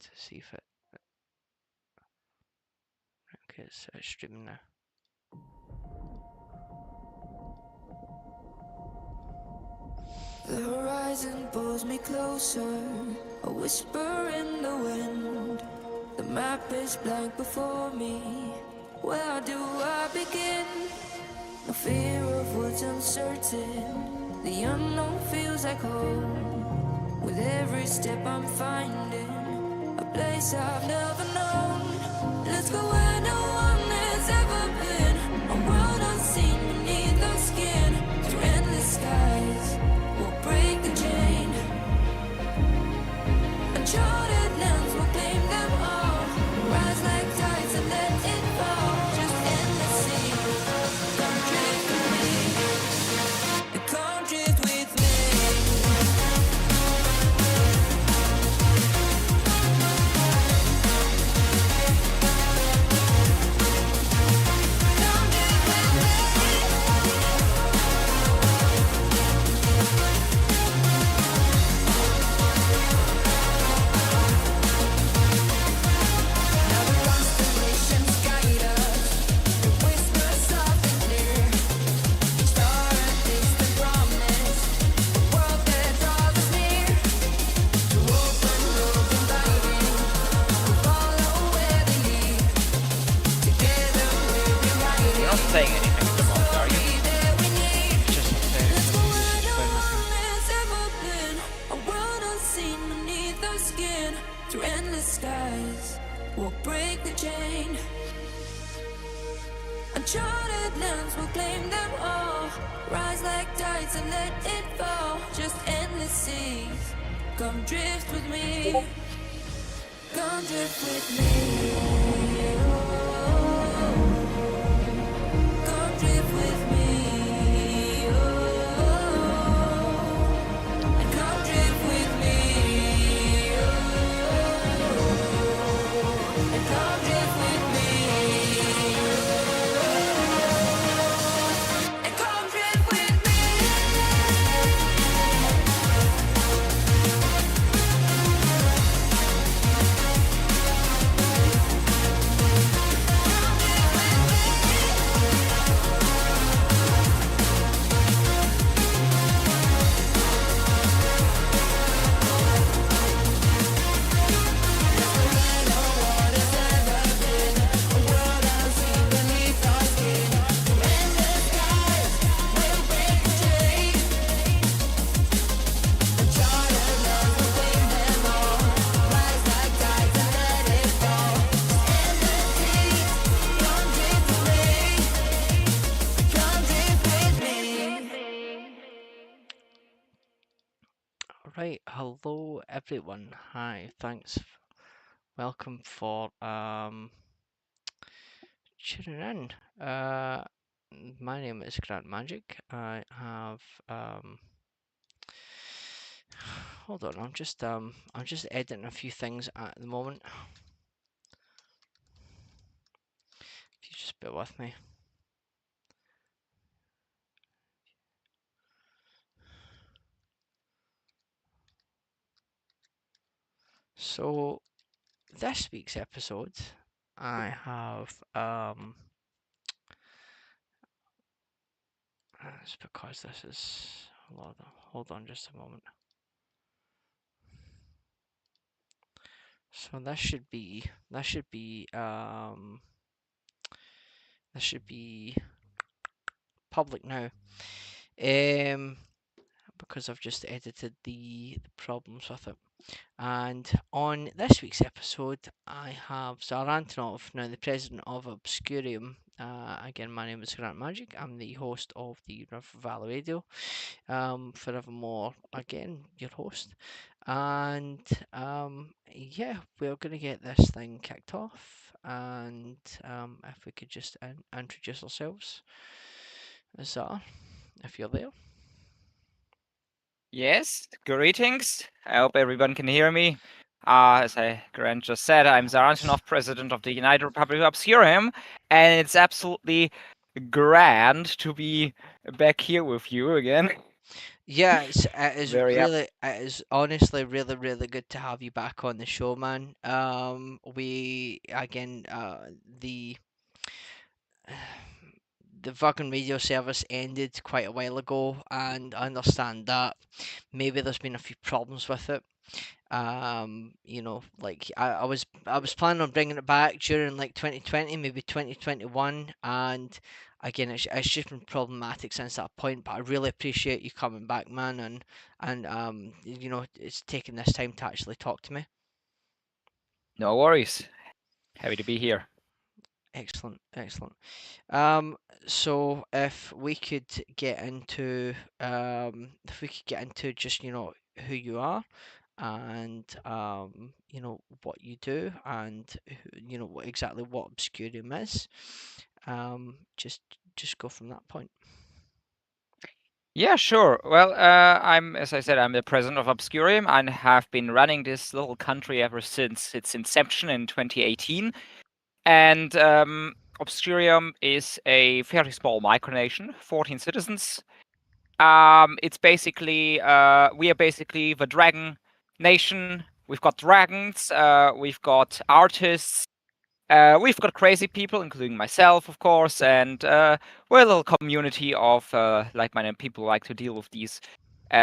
to see if it. Okay, it's streaming now. The horizon pulls me closer, a whisper in the wind. The map is blank before me. Where do I begin? No fear of what's uncertain. The unknown feels like home. With every step I'm finding a place I've never known. Let's go where no one has ever been. A world unseen beneath our skin. Through endless skies, we'll break the chain. Uncharted lands will claim them all. Rise like tides and let it fall. Just endless sea. Come drift with me. Come drift with me. You're not saying anything at the moment, are you? Just Through endless skies, we'll break the chain. Uncharted lands will claim them all. Rise like tides and let it fall. Just endless seas. Come drift with me. Come drift with me. Come drift with me. And come drift with me. And come drift with me. And come drift with me. Right, hello everyone. Hi, thanks. Welcome for tuning in. My name is Grant Magic. I have hold on, I'm just editing a few things at the moment. If you just bear with me. So this week's episode, I have it's because this is hold on just a moment. So this should be public now. Because I've just edited the problems with it. And on this week's episode, I have Tsar Antonov, now the president of Obscurium. Again, my name is Grant Magic. I'm the host of the Valley Radio. Forevermore, again, your host. And yeah, we're going to get this thing kicked off. And if we could just introduce ourselves. Tsar, if you're there. Yes, greetings. I hope everyone can hear me. As Grant just said, I'm Tsar Antonov, President of the United Republic of Obscurium, and it's absolutely grand to be back here with you again. Yeah, it is Very happy. really, it is honestly really, really good to have you back on the show, man. We again, the the fucking radio service ended quite a while ago, and I understand that maybe there's been a few problems with it. Like I was planning on bringing it back during like 2020, maybe 2021, and again, it's just been problematic since that point. But I really appreciate you coming back, man, and it's taking this time to actually talk to me. No worries. Happy to be here. Excellent, excellent. Um, so if we could get into just who you are, and what you do, and exactly what Obscurium is. Just go from that point. Yeah, sure. Well, as I said, I'm the president of Obscurium and have been running this little country ever since its inception in 2018. And Obscurium is a fairly small micronation, 14 citizens. It's basically we are basically the dragon nation. We've got dragons. We've got artists. We've got crazy people, including myself, of course, and we're a little community of like-minded people who like to deal with these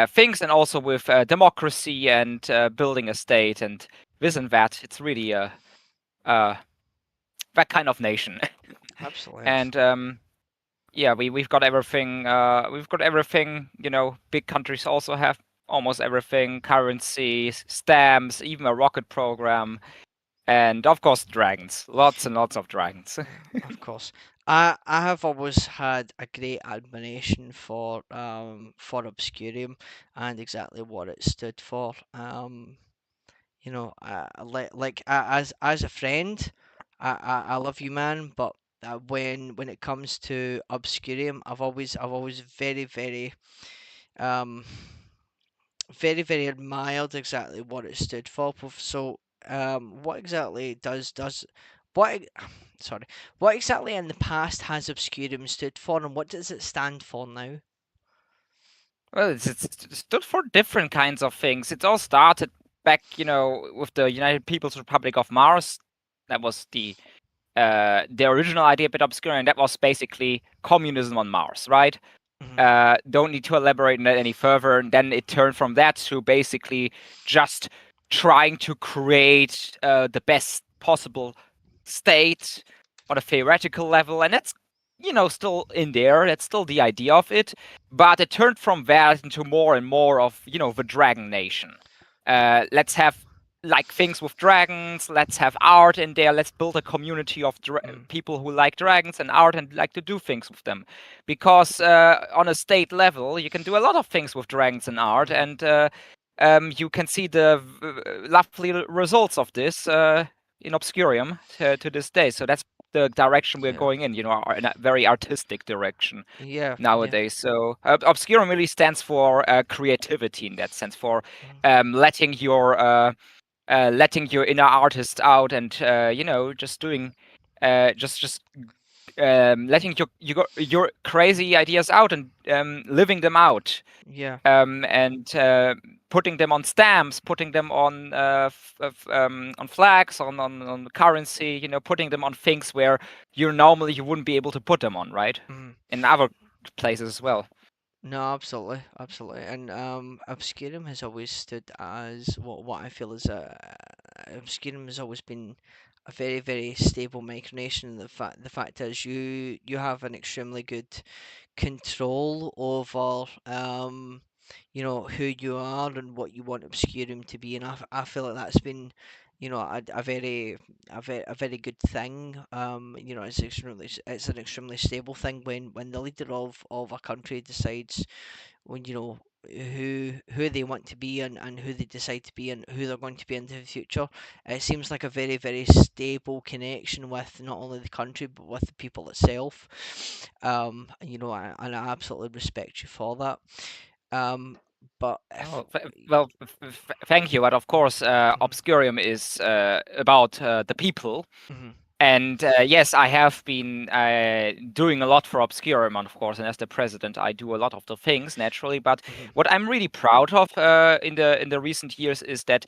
things, and also with democracy and building a state and this and that. It's really uh, that kind of nation. Absolutely, And absolutely. yeah, we've got everything. We've got everything. Big countries also have almost everything: currencies, stamps, even a rocket program, and of course dragons. Lots and lots of dragons. Of course. I have always had a great admiration for Obscurium and exactly what it stood for. As a friend, I love you, man. But when it comes to Obscurium, I've always um very admired exactly what it stood for. So what exactly what e- sorry, what exactly in the past has Obscurium stood for, and what does it stand for now? Well, it's stood for different kinds of things. It all started back, with the United People's Republic of Mars. That was the original idea, a bit obscure, and that was basically communism on Mars, right? Hmm. Don't need to elaborate on that any further. And then it turned from that to basically just trying to create the best possible state on a theoretical level, and that's still in there. That's still the idea of it, but it turned from that into more and more of the Dragon Nation. Let's have like things with dragons. Let's have art in there. Let's build a community of Mm. people who like dragons and art and like to do things with them, because on a state level you can do a lot of things with dragons and art, Hmm. and you can see the lovely results of this in Obscurium to this day. So that's the direction we're Yeah. going in, in a very artistic direction Yeah. Yeah. nowadays. So Obscurium really stands for creativity in that sense, for Mm. letting your inner artist out, and just doing just letting your crazy ideas out, and living them out, Yeah. and putting them on stamps, putting them on flags, on currency, putting them on things where you wouldn't be able to put them on, right? Mm. In other places as well. No, absolutely, absolutely. And Obscurium has always stood as what I feel is Obscurium has always been a very stable micronation. The fact is you have an extremely good control over who you are and what you want Obscurium to be, and I feel like that's been a very good thing. It's an extremely stable thing when the leader of a country decides when who they want to be, and who they decide to be, and who they're going to be into the future. It seems like a very stable connection with not only the country but with the people itself. And I absolutely respect you for that. But if Thank you. But of course, Mhm, Obscurium is about the people, mhm, And yes, I have been doing a lot for Obscurium, of course, and as the president, I do a lot of the things naturally. But Mhm. what I'm really proud of in the recent years is that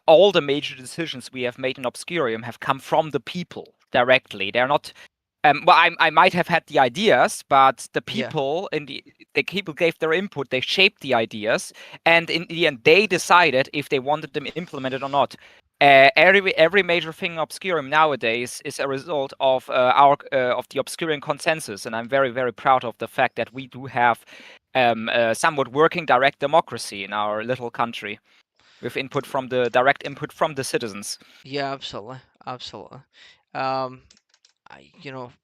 all the major decisions we have made in Obscurium have come from the people directly. They're not. Well, I might have had the ideas, but Yeah. the people gave their input. They shaped the ideas, and in the end, they decided if they wanted them implemented or not. Every major thing in Obscurium nowadays is a result of the Obscurium consensus, and I'm very proud of the fact that we do have somewhat working direct democracy in our little country with input from the direct input from the citizens. Yeah, absolutely, absolutely. Um,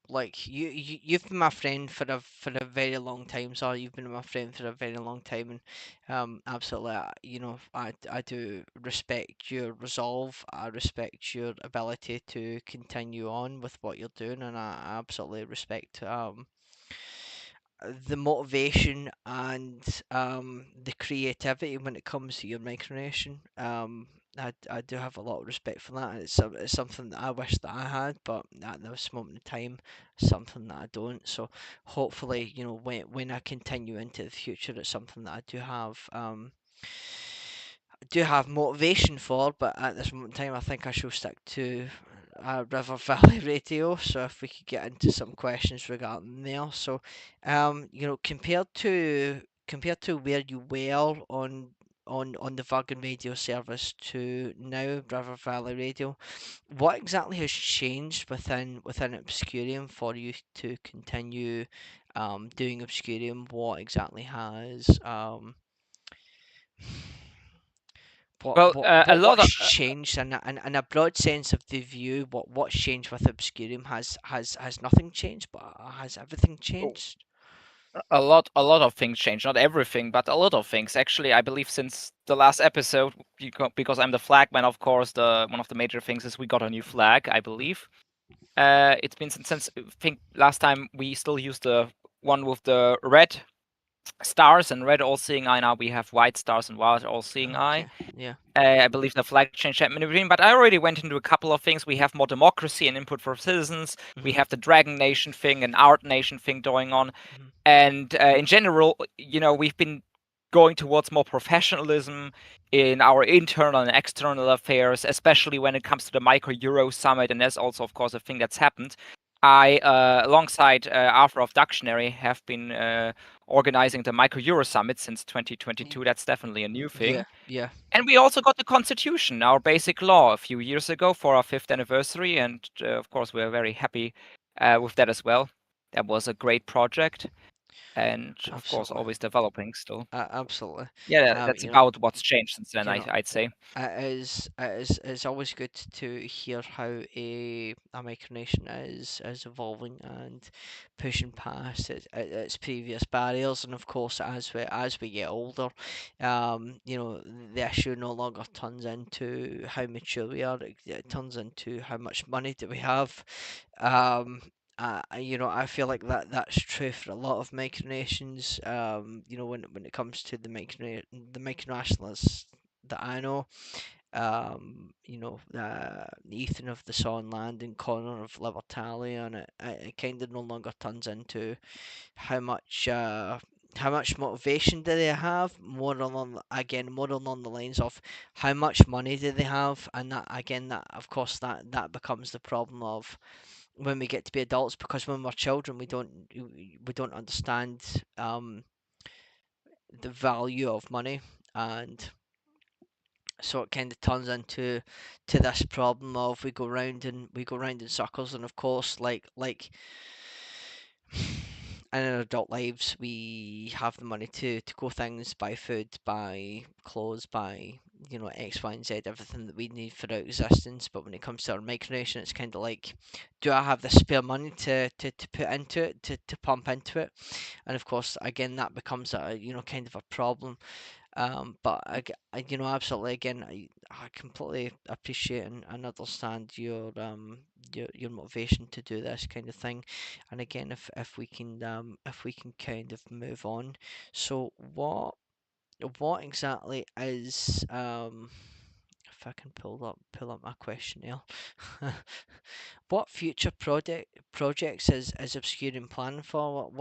like you've been my friend for a very long time. So you've been my friend for a very long time, and absolutely, I do respect your resolve. I respect your ability to continue on with what you're doing, and I absolutely respect the motivation and the creativity when it comes to your micronation. I do have a lot of respect for that. It's something that I wish that I had, but at this moment in time, something that I don't. So hopefully, when I continue into the future, it's something that I do have motivation for, but at this moment in time, I think I shall stick to River Valley Radio. So if we could get into some questions regarding there. So, compared to where you were on the Virgin Radio service to now River Valley Radio, what exactly has changed within Obscurium for you to continue doing Obscurium? What exactly has what Well, what a what lot what's of changed in a broad sense of the view? What's changed with Obscurium? Has nothing changed, but has everything changed? a lot of things change. Not everything, but a lot of things. Actually, I believe since the last episode, because I'm the flagman, of course, the one of the major things is we got a new flag. I believe. It's been since I think last time we still used the one with the red stars and red all-seeing eye. Now we have white stars and white all-seeing eye. Okay, yeah. I believe the flag changed that in between, but I already went into a couple of things. We have more democracy and input for citizens. We Mhm, have the Dragon Nation thing and Art Nation thing going on. mhm, And in general, we've been going towards more professionalism in our internal and external affairs, especially when it comes to the Micro Euro Summit. And that's also, of course, a thing that's happened. I, alongside Arthur of Dictionary, have been organizing the Micro Euro Summit since y- 2022. That's definitely a new yeah, thing. yeah. And we also got the Constitution, our basic law, a few years ago for our fifth anniversary. And of course, we're very happy with that as well. That was a great project and of course Absolutely, always developing still. absolutely. Yeah, Um, that's you know, about what's changed since then. you know, I'd say. it's always good to hear how a micronation is evolving and pushing past its previous barriers. And of course, as we get older, the issue no longer turns into how mature we are. It turns into how much money do we have. Um, I feel like that's true for a lot of micronations. When it comes to the micronationalists that I know, Ethan of the Sonnland and Connor of Libertalia, and it kind of no longer turns into how much uh, how much motivation do they have, more along the lines of how much money do they have, and that again, that of course that becomes the problem of when we get to be adults, because when we're children we don't understand the value of money, and so it kind of turns into this problem of we go round in circles. And of course, like in our adult lives, we have the money to go things, buy food, buy clothes, buy X, Y, and Z, everything that we need for our existence. But when it comes to our micronation, it's kind of like, do I have the spare money to put into it, to pump into it? And of course, again, that becomes a kind of a problem. But absolutely, again, I completely appreciate and understand your motivation to do this kind of thing. And again, if we can kind of move on. So what exactly is if I can pull up my questionnaire. What future projects is Obscurium planning for?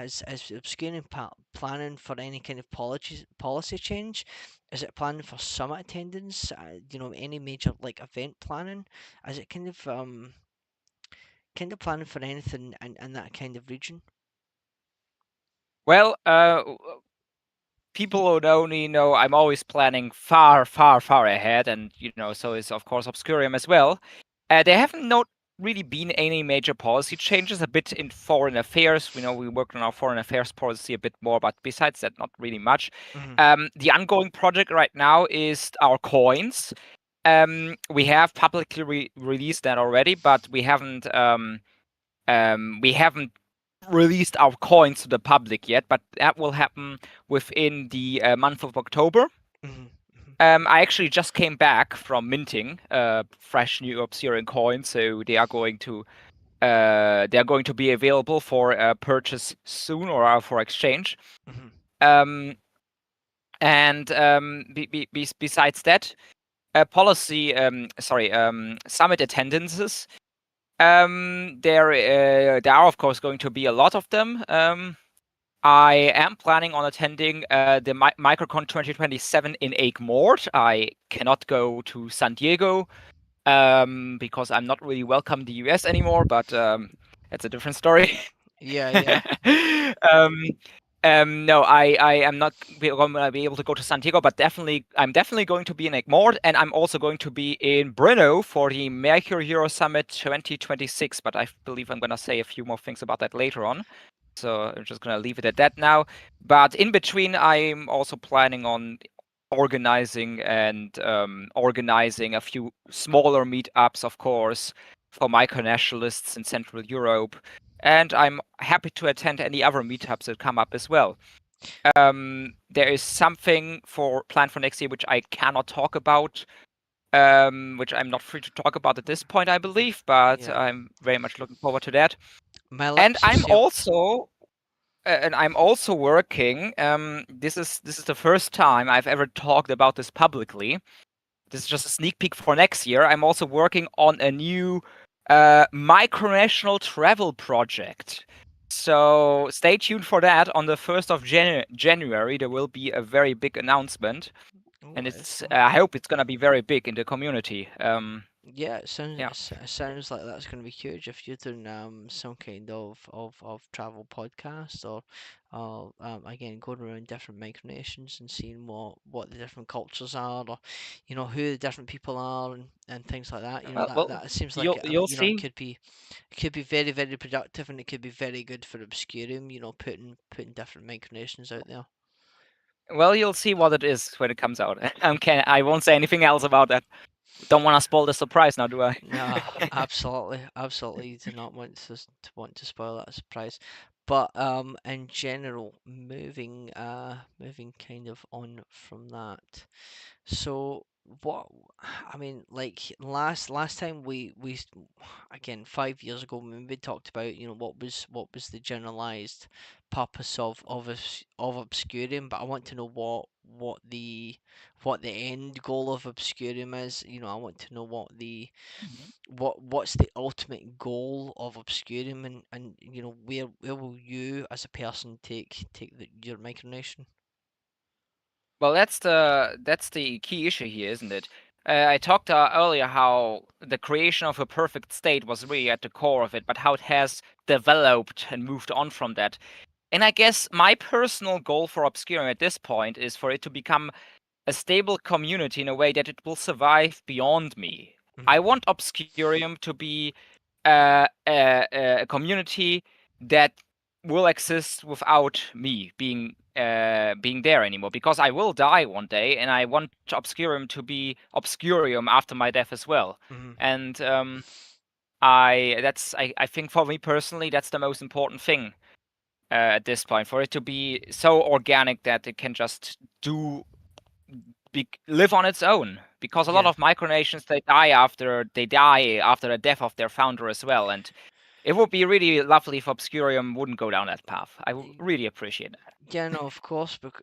Is Obscurium planning for any kind of policy change? Is it planning for summit attendance? Any major like event planning? Is it kind of planning for anything in that kind of region? Well, people who know me know I'm always planning far, far, far ahead, and so is of course Obscurium as well. There haven't not really been any major policy changes. A bit in foreign affairs, we worked on our foreign affairs policy a bit more, but besides that, not really much. Hmm. The ongoing project right now is our coins. We have publicly released that already, but we haven't released our coins to the public yet, but that will happen within the month of October. Hmm. I actually just came back from minting fresh new Obscurian coins, so they are going to be available for purchase soon or for exchange. Hmm. Um, and besides that, summit attendances. There are of course going to be a lot of them. I am planning on attending the Microcon 2027 in Egmont. I cannot go to San Diego because I'm not really welcome in the US anymore, but that's a different story. Yeah, yeah. um, no, I am not going to be able to go to San Diego, but I'm definitely going to be in Egmont, and I'm also going to be in Brno for the Mercure Euro Summit 2026. But I believe I'm going to say a few more things about that later on. So I'm just going to leave it at that now. But in between, I'm also planning on organizing a few smaller meetups, of course, for micronationalists in Central Europe. And I'm happy to attend any other meetups that come up as well. There is something planned for next year which I cannot talk about, which I'm not free to talk about at this point, I believe, but Yeah. I'm very much looking forward to that. My And lips are I'm sealed. also working. This is the first time I've ever talked about this publicly. This is just a sneak peek for next year. I'm also working on a new micronational travel project. So stay tuned for that. On the 1st of January, there will be a very big announcement, Oh, and it's I hope it's gonna be very big in the community. yeah, it sounds Yeah. it sounds like that's going to be huge if you're doing some kind of travel podcast or again going around different micronations and seeing what the different cultures are or who the different people are and things like that. Well, That seems like you'll it see. could be very very productive and it could be very good for Obscurium. Putting different micronations out there. Well, you'll see what it is when it comes out. I won't say anything else about that. Don't want to spoil the surprise now, do I? No, absolutely, absolutely. You do not want to spoil that surprise. But in general, moving kind of on from that. So what I mean, like last time again 5 years ago when we talked about what was the generalized purpose of Obscurium, but I want to know what the end goal of Obscurium is. I want to know Mhm. what's the ultimate goal of Obscurium and where will you as a person take your micronation? Well, that's the key issue here, isn't it? I talked earlier how the creation of a perfect state was really at the core of it, but how it has developed and moved on from that. And I guess my personal goal for Obscurium at this point is for it to become a stable community in a way that it will survive beyond me. I Hmm. want Obscurium to be a community that will exist without me being there anymore, because I will die one day, and I want Obscurium to be Obscurium after my death as well. Hmm. And I think for me personally, that's the most important thing at this point, for it to be so organic that it can just live on its own, because a lot Yeah. of micronations they die after the death of their founder as well, and it would be really lovely if Obscurium wouldn't go down that path. I would really appreciate that. Yeah, no, of course, but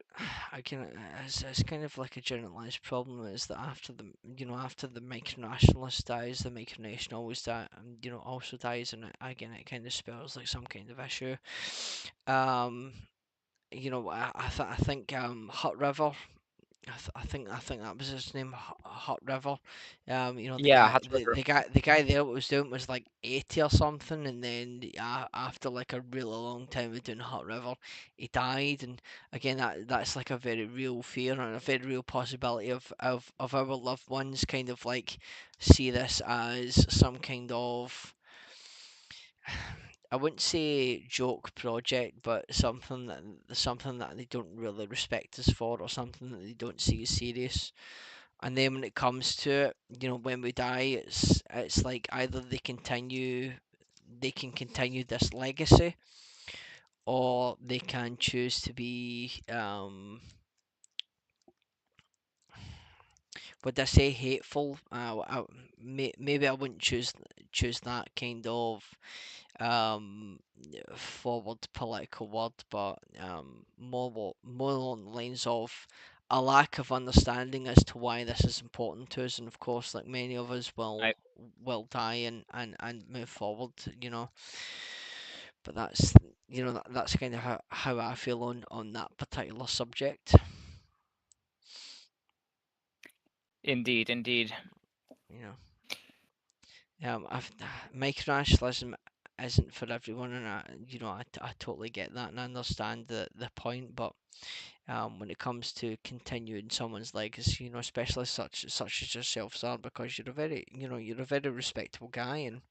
I can. It's kind of like a generalized problem is that after the micronationalist dies, the micronation always also dies, and again, it kind of spells like some kind of issue. Um, I think Hut River. I think that was his name, Hot River. The Yeah, guy, Hut the, River. the guy, the guy there was doing was like 80 or something, and then after like a really long time of doing Hot River, he died. And again, that's like a very real fear and a very real possibility of our loved ones kind of like see this as some kind of, I wouldn't say joke project, but something that they don't really respect us for, or something that they don't see as serious. And then when it comes to it, when we die, it's like either they can continue this legacy, or they can choose to be, would I say hateful? Maybe I wouldn't choose that kind of um forward political word, but more along the lines of a lack of understanding as to why this is important to us. And of course, like many of us I will die and move forward, but that's kind of how I feel on that particular subject. indeed, indeed. you know Micronationalism isn't for everyone, and I totally get that and I understand the point. But when it comes to continuing someone's legacy, especially such as yourself, sir, because you're a very respectable guy, and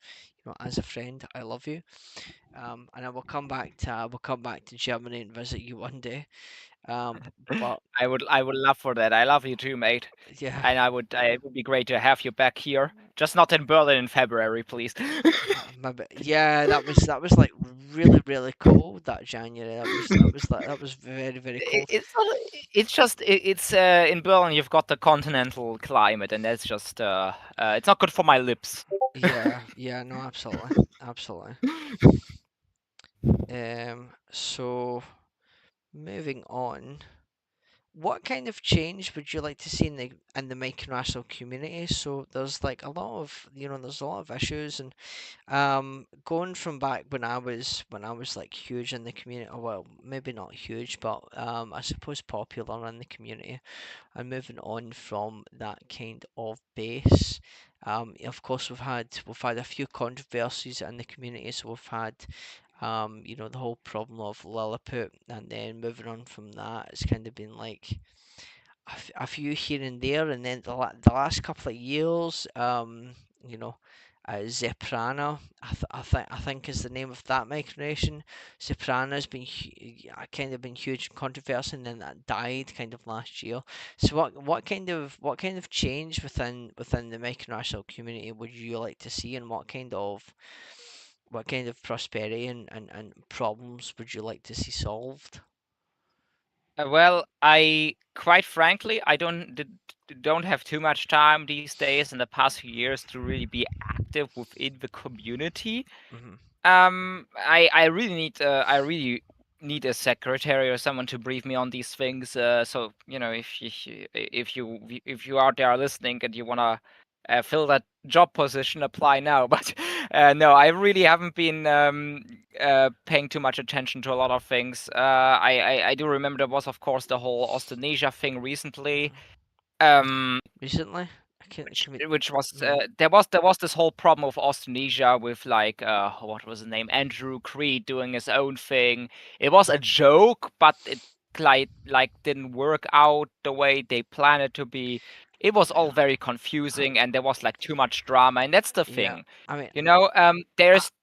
as a friend, I love you. And I will come back to Germany and visit you one day. But I would love for that. I love you too, mate. yeah, And it would be great to have you back here. Just not in Berlin in February, please. yeah, that was like really really cold that January. That was very very I- cold. It's not, it's just it's in Berlin you've got the continental climate, and that's just it's not good for my lips. Yeah, yeah, no, absolutely, absolutely. So moving on, what kind of change would you like to see in the micronational community? So there's a lot of issues, and going from back when I was like huge in the community, well, maybe not huge, but I suppose popular in the community, and moving on from that kind of base. Of course, we've had a few controversies in the community. So we've had, the whole problem of Lilliput, and then moving on from that, it's kind of been like a few here and there, and then the last couple of years, you know, Zeprana, I think is the name of that micronation. Zeprana's been kind of been huge controversy, and then that died kind of last year. So what kind of change within the micronational community would you like to see, and what kind of prosperity and problems would you like to see solved? Well, I quite frankly, don't have too much time these days in the past few years to really be active within the community. Hmm. I really need a secretary or someone to brief me on these things. So if you out there are listening and you wanna fill that job position, apply now. But no, I really haven't been paying too much attention to a lot of things. I do remember there was of course the whole Australasia thing recently. Hmm. Um, Recently, which can we, which was yeah, there was this whole problem of Australasia with like what was the name, Andrew Creed doing his own thing. It was a joke, but it like didn't work out the way they planned it to be. It was all yeah, very confusing, and there was like too much drama, and that's the yeah. thing. I mean, I,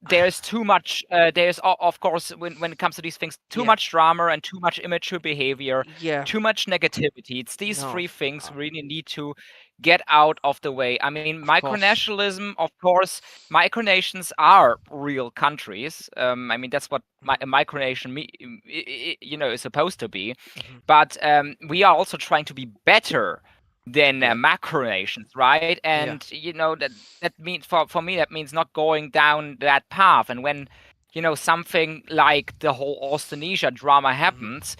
There's too much. There's of course when it comes to these things, too yeah, much drama and too much immature behavior, yeah. too much negativity. It's these No, three things uh, really need to get out of the way. I mean, of course. micronationalism, of course, micronations are real countries. I mean, that's what a micronation, is supposed to be. Hmm. But we are also trying to be better than Yeah. macro nations, right? Yeah. And that means for me that means not going down that path. And when something like the whole Australasia drama Mhm. happens,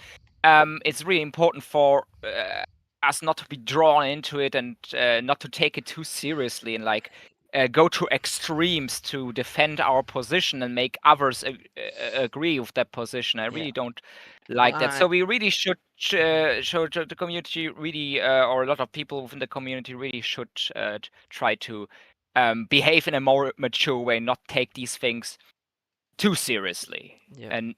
it's really important for us not to be drawn into it and not to take it too seriously and like go to extremes to defend our position and make others agree with that position. I Yeah. really don't like that. I. So we really should Mhm. show the community really, or a lot of people within the community really should try to behave in a more mature way, not take these things too seriously, Yeah. and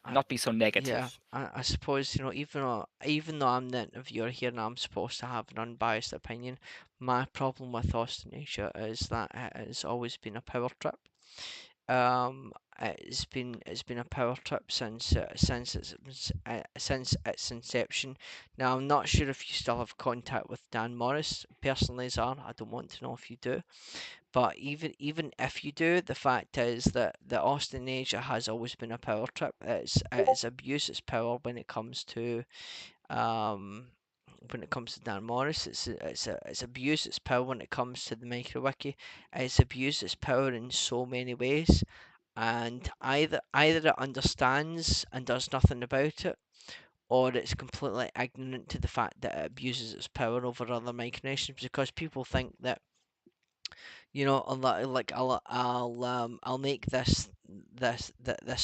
I, not be so yeah. negative. I suppose even though I'm the interviewer here and I'm supposed to have an unbiased opinion, my problem with Australasia is that it has always been a power trip. It's been a power trip since its inception. Now I'm not sure if you still have contact with Dan Morris personally, Zar. I don't want to know if you do. But even if you do, the fact is that Austin Asia has always been a power trip. It's abused its power um when it comes to Dan Morris. It's abused its power when it comes to the MicroWiki. It's abused its power in so many ways, and either it understands and does nothing about it, or it's completely ignorant to the fact that it abuses its power over other micronations because people think that I'll make this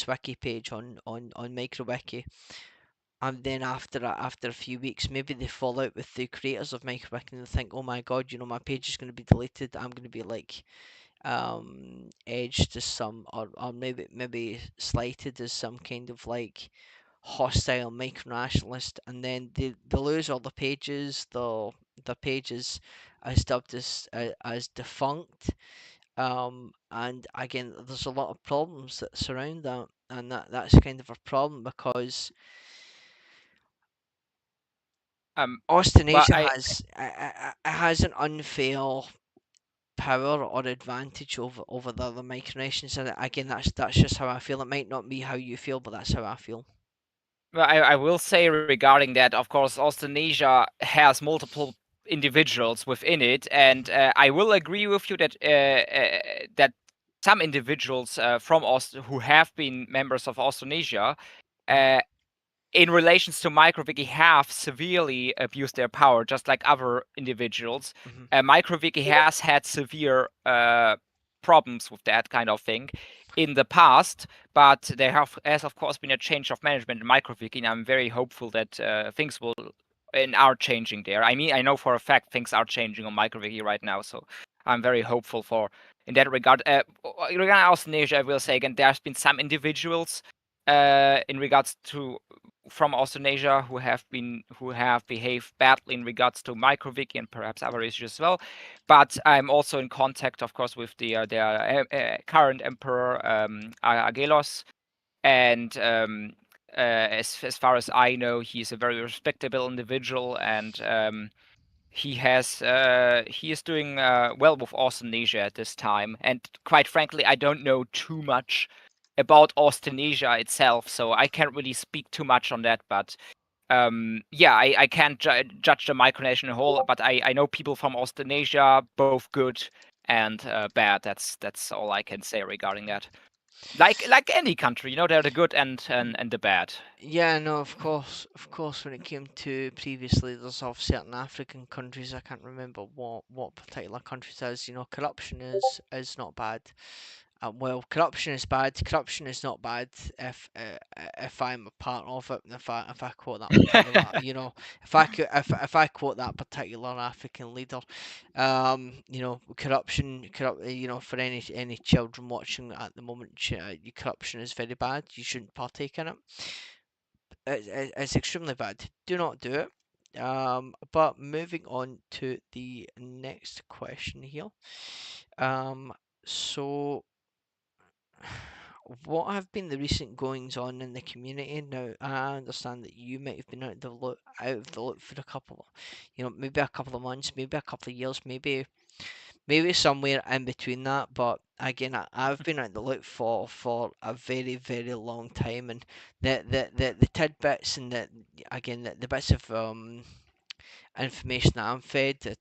wiki page on MicroWiki, and then after a few weeks, maybe they fall out with the creators of MicroWiki and they think, oh my god, my page is going to be deleted. I'm going to be like edged as some, or maybe slighted as some kind of like hostile micronationalist, and then they lose all the pages. The pages is dubbed as defunct, and again, there's a lot of problems that surround that, and that's kind of a problem because Um, well, Australasia I has an unfair power or advantage over the other micronations, and again, that's just how I feel. It might not be how you feel, but that's how I feel. well, I will say regarding that, of course, Australasia has multiple individuals within it, and I will agree with you that some individuals from who have been members of Australasia Mhm. uh, in relations to MicroWiki have severely abused their power, just like other individuals. Mhm. MicroWiki has had severe problems with that kind of thing in the past, but there has of course been a change of management in MicroWiki, and I'm very hopeful that things will and are changing there. I mean, I know for a fact things are changing on MicroWiki right now, so I'm very hopeful for in that regard. Regarding Australasia, I will say again, there's been some individuals in regards to from Australasia who have behaved badly in regards to MicroWiki and perhaps other issues as well. But I'm also in contact, of course, with their current emperor Agelos, and as far as I know, he's a very respectable individual, and he is doing well with Australasia at this time. And quite frankly, I don't know too much about Australasia itself, so I can't really speak too much on that. But yeah, I can't judge the micronation in a whole, but I know people from Australasia, both good and bad. That's all I can say regarding that. Like any country, there are the good and the bad. Yeah, no, of course. When it came to previously, there's of certain African countries. I can't remember what particular countries it is. Corruption is not bad. Well, corruption is bad. Corruption is not bad if I'm a part of it. And if I quote that particular, if I quote that particular African leader, corrupt. For any children watching at the moment, corruption is very bad. You shouldn't partake in it. It's extremely bad. Do not do it. But moving on to the next question here. So what have been the recent goings on in the community? Now, I understand that you might have been out of the loop for a couple, maybe a couple of months, maybe a couple of years, maybe somewhere in between that. But again, I've been out of the loop for a very very long time, and the tidbits and the again the bits of information that I'm fed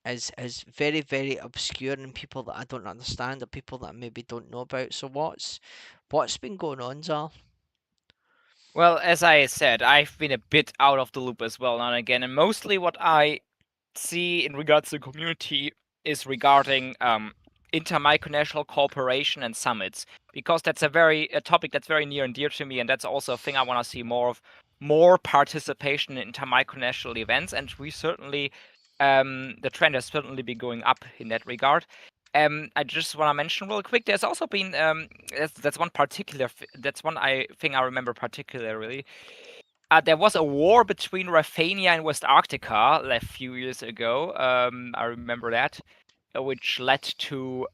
is very, very obscure, and people that I don't understand, or people that I maybe don't know about. So what's been going on, Zal? Well, as I said, I've been a bit out of the loop as well now and again, and mostly what I see in regards to community is regarding inter-micronational cooperation and summits, because that's a topic that's very near and dear to me, and that's also a thing I want to see more of, more participation in inter-micronational events, and we certainly the trend has certainly been going up in that regard. I just want to mention real quick. There's also been that's one particular that's one thing I remember particularly. There was a war between Raphania and West Arctica a few years ago. I remember that, which led to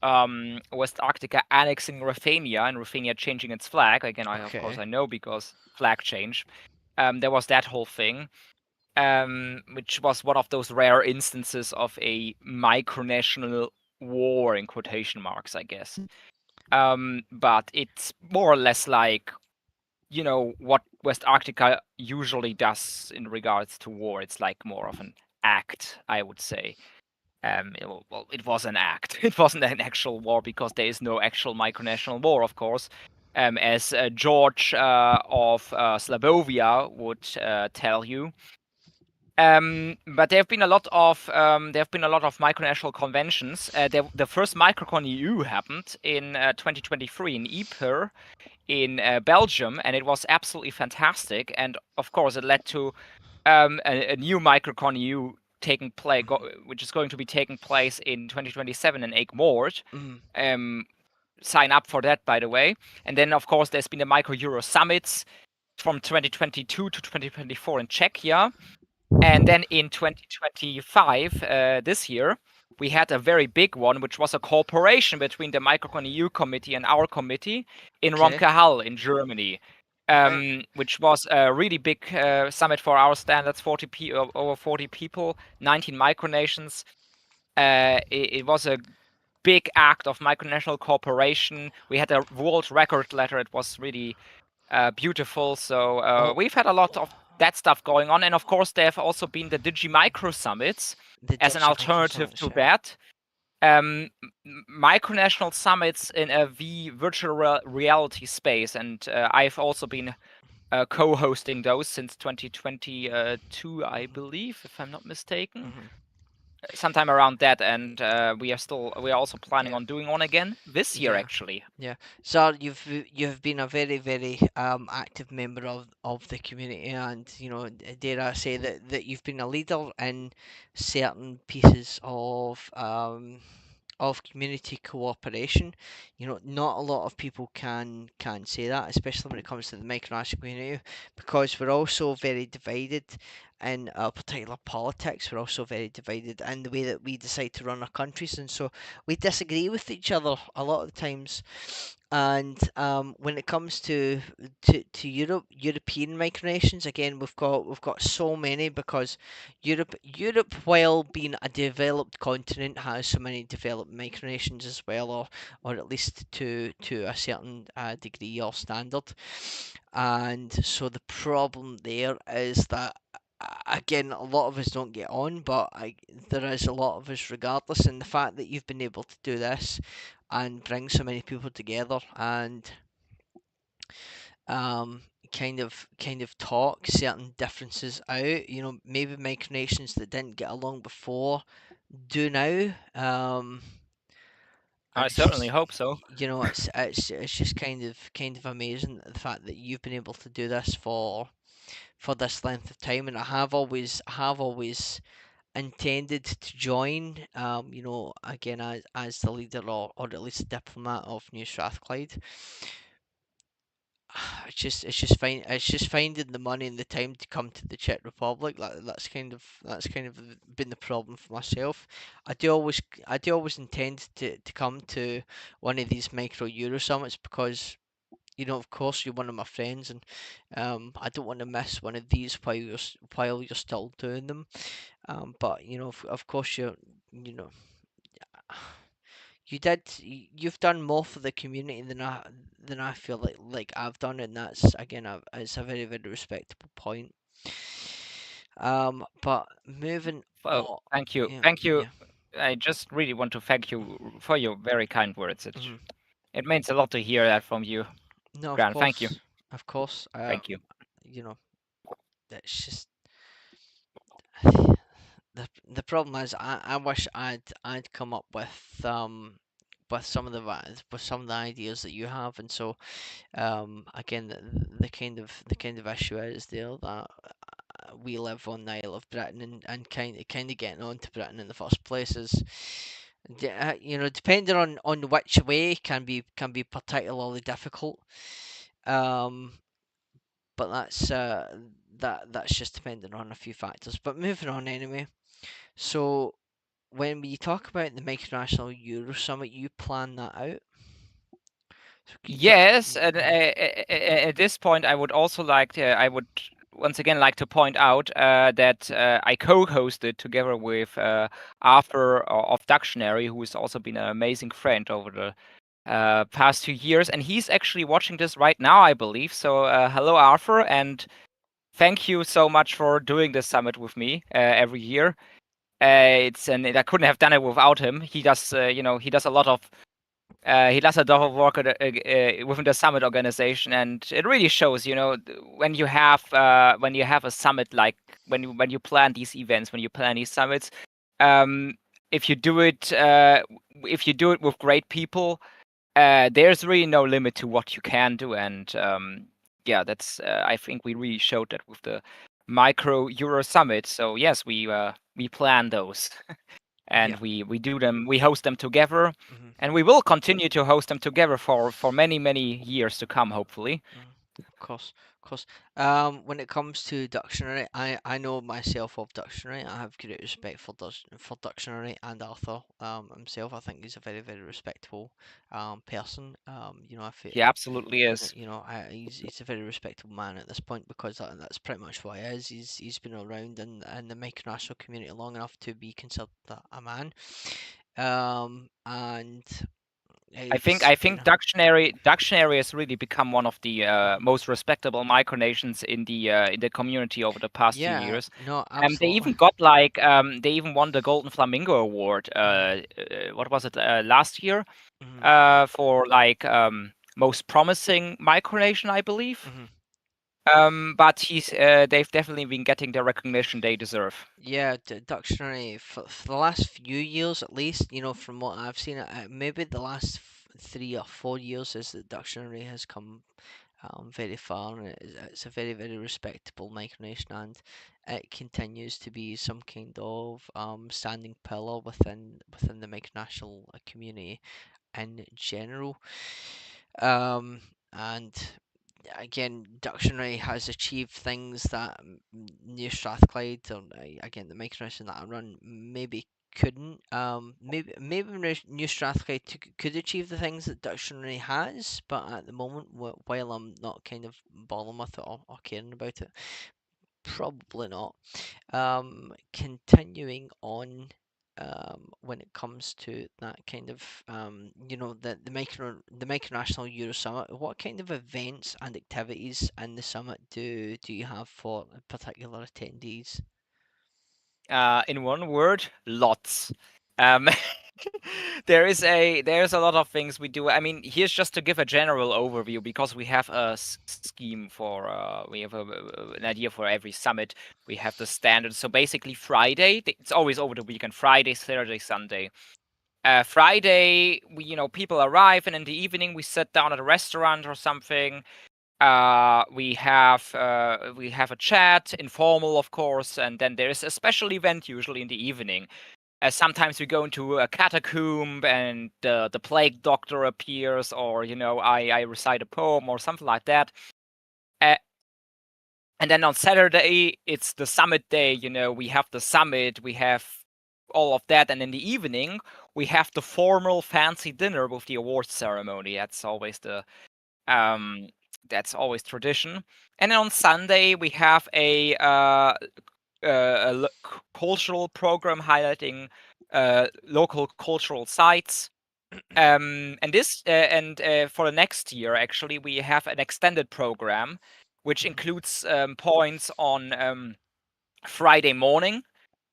West Arctica annexing Raphania and Raphania changing its flag. Again, of course Okay. I know because flag change. There was that whole thing, which was one of those rare instances of a micronational war in quotation marks, I guess. But it's more or less like, what West Arctica usually does in regards to war. It's like more of an act, I would say. Well, it was an act. It wasn't an actual war because there is no actual micronational war, of course. As George of Slabovia would tell you. But there have been a lot of micronational conventions. The first Microcon EU happened in 2023 in Ypres in Belgium, and it was absolutely fantastic. And of course, it led to a new Microcon EU which is going to be taking place in 2027 in Aigues-Mortes. Mm, Um, Sign up for that, by the way. And then, of course, there's been the Micro Euro summits from 2022 to 2024 in Czechia. And then in 2025, this year, we had a very big one, which was a cooperation between the Microcon EU committee and our committee in okay. Ronke-Hall in Germany, Right. which was a really big summit for our standards, over 40 people, 19 micronations. It was a big act of micronational cooperation. We had a world record letter. It was really beautiful. So Oh, we've had a lot of that stuff going on, and of course there have also been the Digimicro summits the as an Digi Micro alternative Summits, to yeah. that. Micronational summits in a virtual reality space, and I've also been co-hosting those since 2022, I believe, if I'm not mistaken, Hmm. sometime around that, and we are also planning Yeah. on doing one again this year, Yeah. actually. Yeah. So you've been a very, very active member of the community, and dare I say that you've been a leader in certain pieces of community cooperation. Not a lot of people can say that, especially when it comes to the micronational community, because we're also very divided in our particular politics. We're also very divided in the way that we decide to run our countries, and so we disagree with each other a lot of the times. And when it comes to European micronations, again, we've got so many, because Europe, while being a developed continent, has so many developed micronations as well, or at least to a certain degree or standard. And so the problem there is that, again, a lot of us don't get on, but there is a lot of us regardless. And the fact that you've been able to do this and bring so many people together, and um, kind of talk certain differences out. Maybe micronations that didn't get along before do now. I And certainly hope so. it's just kind of amazing, the fact that you've been able to do this for this length of time. And I have always intended to join. Again, as the leader, or at least a diplomat of New Strathclyde. It's just finding the money and the time to come to the Czech Republic. That's kind of been the problem for myself. I do always intend to come to one of these micro Euro summits, because of course, you're one of my friends, and I don't want to miss one of these while you're still doing them. But of course, you know you've done more for the community than I feel like I've done, and that's, again, it's a very, very respectable point. But moving Oh, on, thank you. yeah, Thank you. yeah, I just really want to thank you for your very kind words. mhm. It means a lot to hear that from you, No, Grant. Thank you. of course. Thank you. You know, it's just the problem is I wish I'd come up with some of with some of the ideas that you have, and so again the kind of issue is there that we live on the Isle of Britain, and kind of getting on to Britain in the first place is you know, depending on which way can be particularly difficult. Um, but that's just dependent on a few factors. But moving on anyway. So when we talk about the Micronational Euro Summit, you plan that out. So can you talk? Yes, and at this point, I would also I would once again like to point out that I co-hosted together with Arthur of Dictionary, who has also been an amazing friend over the past 2 years, and he's actually watching this right now, I believe. So, hello, Arthur, and thank you so much for doing this summit with me every year. I couldn't have done it without him. He does, he does a lot of work within the summit organization, and it really shows. When you have a summit, like when you plan these events, when you plan these summits, um, if you do it with great people, there's really no limit to what you can do, and yeah, that's I think we really showed that with the Micro Euro Summit. So yes, we plan those, and Yeah. we do them, we host them together, Hmm. and we will continue to host them together for many years to come, hopefully. Of course, of course. When it comes to Dictionary, I know myself of Dictionary. I have great respect for for Dictionary and Arthur himself. I think he's a very respectable person. You know, if it, He absolutely is. you know, he's a very respectable man at this point because that's pretty much what he is. He's been around in the micronational community long enough to be considered a man. And it's I you think know. Dictionary has really become one of the most respectable micronations in the community over the past few Yeah, years. no, They absolutely. even they even won the Golden Flamingo Award. Hmm. What was it, last year? Hmm. For most promising micronation, I believe. Hmm. But they've definitely been getting the recognition they deserve. Yeah, Dictionary for the last few years at least, you know, from what I've seen, maybe the last 3 or 4 years is that Dictionary has come very far, and it's a very respectable micronation, and it continues to be some kind of standing pillar within the micronational community in general. And again, Dictionary has achieved things that New Strathclyde, or again the micronation that I run, maybe couldn't. Maybe New Strathclyde could achieve the things that Dictionary has, but at the moment, while I'm not kind of bothering with it or caring about it, probably not. Continuing on, when it comes to that kind of, you know, the micronational Euro Summit, what kind of events and activities in the summit do you have for particular attendees? In one word, lots. Um, there's a lot of things we do. I mean, here's just to give a general overview because we have a scheme for we have an idea for every summit. We have the standard. So basically, Friday. It's always over the weekend. Friday, Saturday, Sunday. Friday, people arrive, and in the evening we sit down at a restaurant or something. We have a chat, informal, of course, and then there is a special event usually in the evening. Sometimes we go into a catacomb, and the plague doctor appears, or I recite a poem or something like that. Uh, and then on Saturday, it's the summit day. We have the summit, we have all of that, and in the evening, we have the formal fancy dinner with the awards ceremony. Um, that's always tradition. And then on Sunday, we have cultural program highlighting local cultural sites. And for the next year, actually, we have an extended program, which Mhm. includes points on Friday morning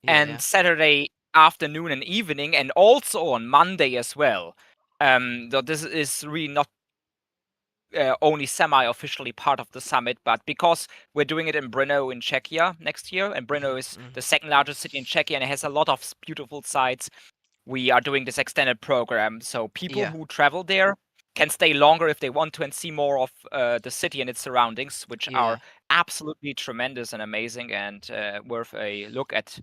Yeah, and yeah. Saturday afternoon and evening, and also on Monday as well. Though this is really not only semi-officially part of the summit, but because we're doing it in Brno in Czechia next year, and Brno Mhm, is mhm. the second largest city in Czechia and it has a lot of beautiful sites, we are doing this extended program. So people Yeah, who travel there can stay longer if they want to and see more of the city and its surroundings, which yeah. are absolutely tremendous and amazing and worth a look at.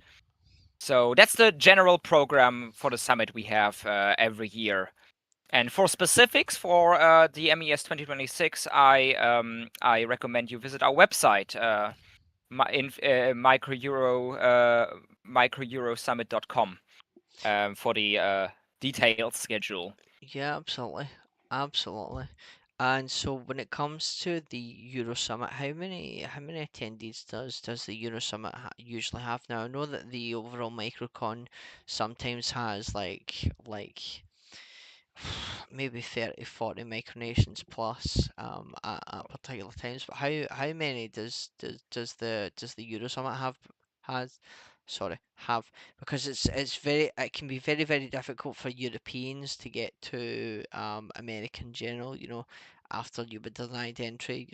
So that's the general program for the summit we have every year. And for specifics for the MES 2026, I recommend you visit our website, microeurosummit.com, for the detailed schedule. Yeah, absolutely. Absolutely. And so when it comes to the Euro Summit, how many attendees does the Euro Summit usually have now? I know that the overall Microcon sometimes has maybe 30, 40 micronations plus at particular times. But how many does the Euro Summit has have? Because it can be very, very difficult for Europeans to get to America in general. After you've been denied entry,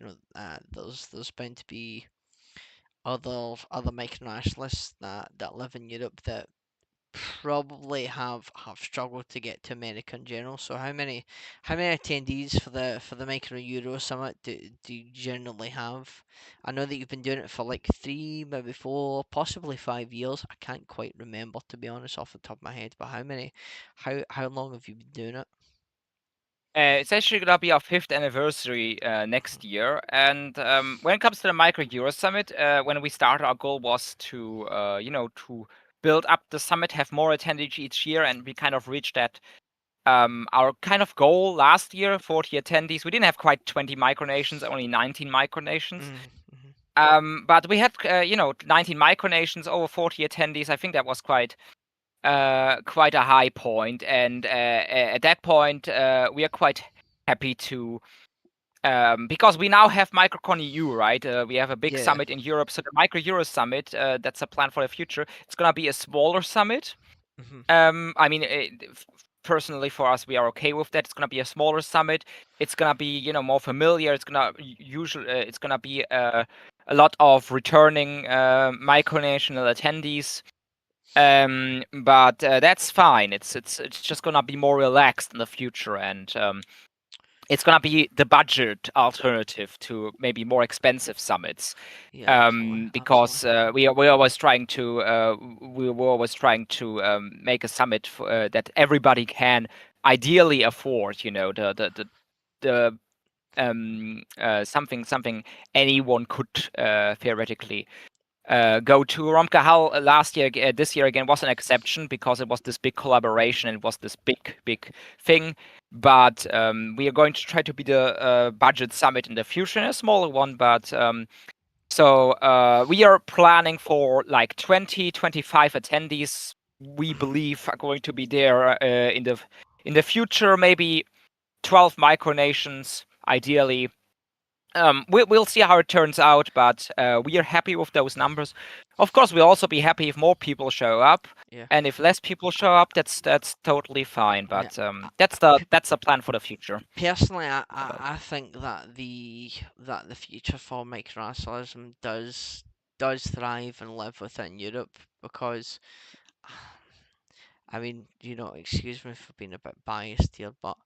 there's bound to be other micronationalists that live in Europe that probably have struggled to get to America in general. So how many attendees for the Micro Euro Summit do you generally have? I know that you've been doing it for like 3, maybe 4, possibly 5 years. I can't quite remember, to be honest, off the top of my head. But how long have you been doing it? It's actually gonna be our fifth anniversary next year. And when it comes to the Micro Euro Summit, when we started, our goal was to, to build up the summit, have more attendees each year, and we kind of reached that. Our kind of goal last year, 40 attendees. We didn't have quite 20 micronations, only 19 micronations. Mm, mhm. But we had, 19 micronations, over 40 attendees. I think that was quite a high point, and at that point, we are quite happy to because we now have MicroCon EU, right? We have a big Yeah. summit in Europe, so the Micro Euro Summit, that's a plan for the future. It's gonna be a smaller summit. Mhm. I mean, personally for us, we are okay with that. It's gonna be a smaller summit. It's gonna be, more familiar. It's gonna usually it's gonna be a lot of returning micronational attendees. But that's fine. It's just gonna be more relaxed in the future, and it's gonna be the budget alternative to maybe more expensive summits. Yeah, absolutely. Absolutely. Because we're always trying to we were always trying to make a summit that everybody can ideally afford. The something anyone could theoretically go to. Romka Hall last year, this year again was an exception because it was this big collaboration and it was this big thing. But we are going to try to be the budget summit in the future, a smaller one. But so we are planning for like 20, 25 attendees. We Mhm. believe are going to be there in the future. Maybe 12 micronations, ideally. We'll see how it turns out, but we are happy with those numbers. Of course, we'll also be happy if more people show up, Yeah. and if less people show up, that's totally fine. Yeah. But Uh, that's the plan for the future. Personally, I, About I, I think that the future for micronationalism does thrive and live within Europe because I mean, excuse me for being a bit biased here, but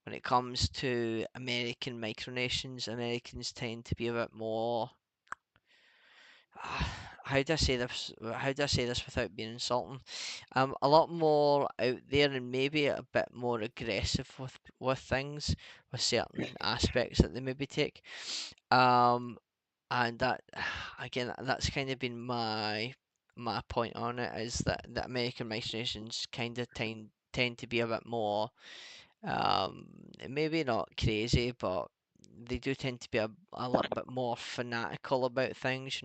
when it comes to American micronations, Americans tend to be a bit more. How do I say this? How do I say this without being insulting? A lot more out there and maybe a bit more aggressive with things, with certain aspects that they maybe take. Um, and that again, that's kind of been my point on it is that American micronations kind of tend to be a bit more maybe not crazy, but they do tend to be a little bit more fanatical about things.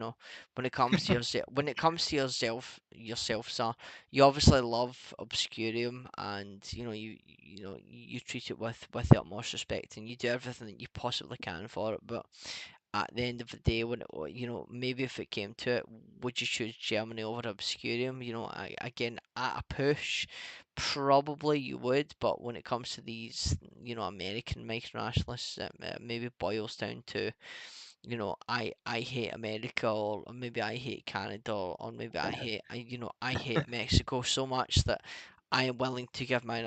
When it comes to yourself, so you obviously love Obscurium, and you treat it with the utmost respect, and you do everything that you possibly can for it. But at the end of the day, when maybe if it came to it, would you choose Germany over Obscurium? Again, at a push, probably you would, but when it comes to these, American micronationalists, it maybe boils down to, I hate America, or maybe I hate Canada, or maybe I hate Mexico so much that I am willing to give my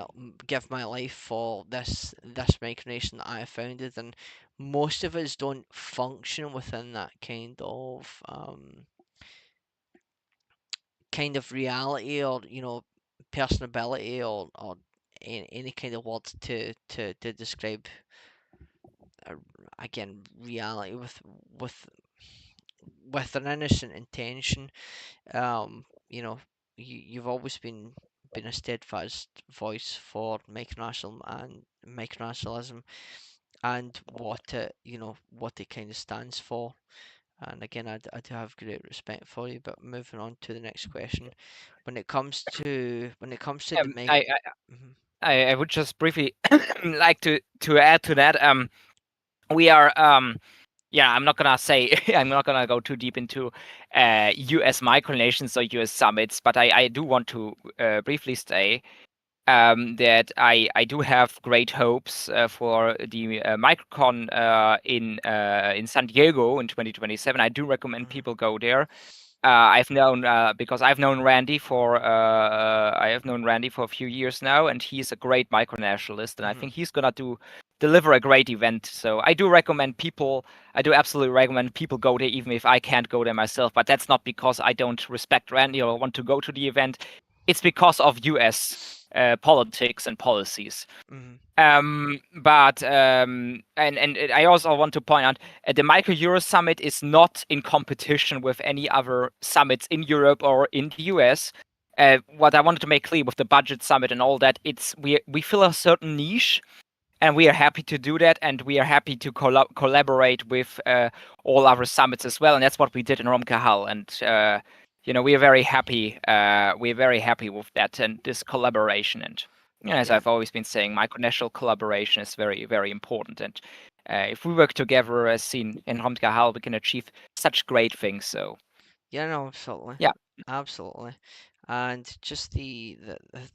life for this micronation that I have founded. And most of us don't function within that kind of reality, or personability, or any kind of words to describe, uh, again, reality with with an innocent intention. um you've always been a steadfast voice for micronationalism, and what it kind of stands for. And again, I do have great respect for you. But moving on to the next question, when it comes to the Um, make. I, I Mhm, I would just briefly like to add to that. We are yeah, I'm not gonna say I'm not gonna go too deep into U.S. micronations or U.S. summits, but I do want to briefly say that I do have great hopes for the MicroCon in San Diego in 2027. I do recommend mhm, people go there. I've known because I have known Randy for a few years now, and he's a great micronationalist, and I mhm. think he's gonna deliver a great event. So I do recommend people. I do absolutely recommend people go there, even if I can't go there myself. But that's not because I don't respect Randy or want to go to the event. It's because of U.S. Politics and policies. Mhm. And I also want to point out the Micro Euro Summit is not in competition with any other summits in Europe or in the US. What I wanted to make clear with the budget summit and all that, it's we fill a certain niche, and we are happy to do that, and we are happy to collaborate with all other summits as well, and that's what we did in Romkahal, and we are very happy. We're very happy with that and this collaboration, and as Yeah. I've always been saying, micronational collaboration is very, very important, and if we work together as seen in Romkahal, we can achieve such great things. So Yeah, no, absolutely. yeah. Absolutely. And just the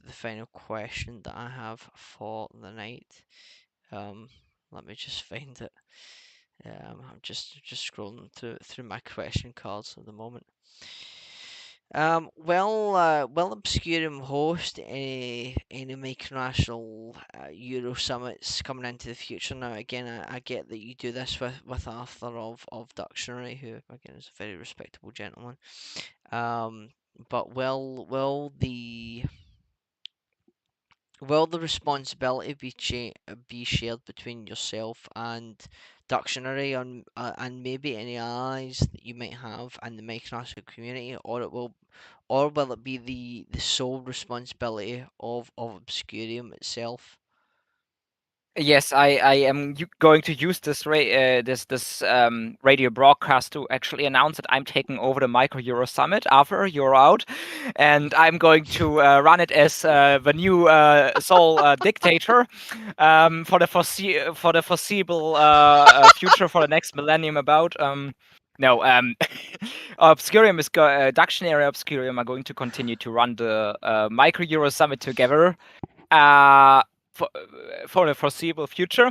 final question that I have for the night. Let me just find it. I'm just scrolling through my question cards at the moment. Will Obscurium host any micronational Euro summits coming into the future? Now, again, I get that you do this with Arthur of Dictionary, who again is a very respectable gentleman. But will the responsibility be shared between yourself and Dictionary, and maybe any allies that you might have in the micronational community, or will it be the sole responsibility of Obscurium itself? Yes, I am going to use this radio broadcast to actually announce that I'm taking over the Micro Euro Summit after you're out, and I'm going to run it as the new sole dictator for the foreseeable future for the next millennium. About no, Obscurium Dictionary Obscurium are going to continue to run the Micro Euro Summit together uh, for the foreseeable future.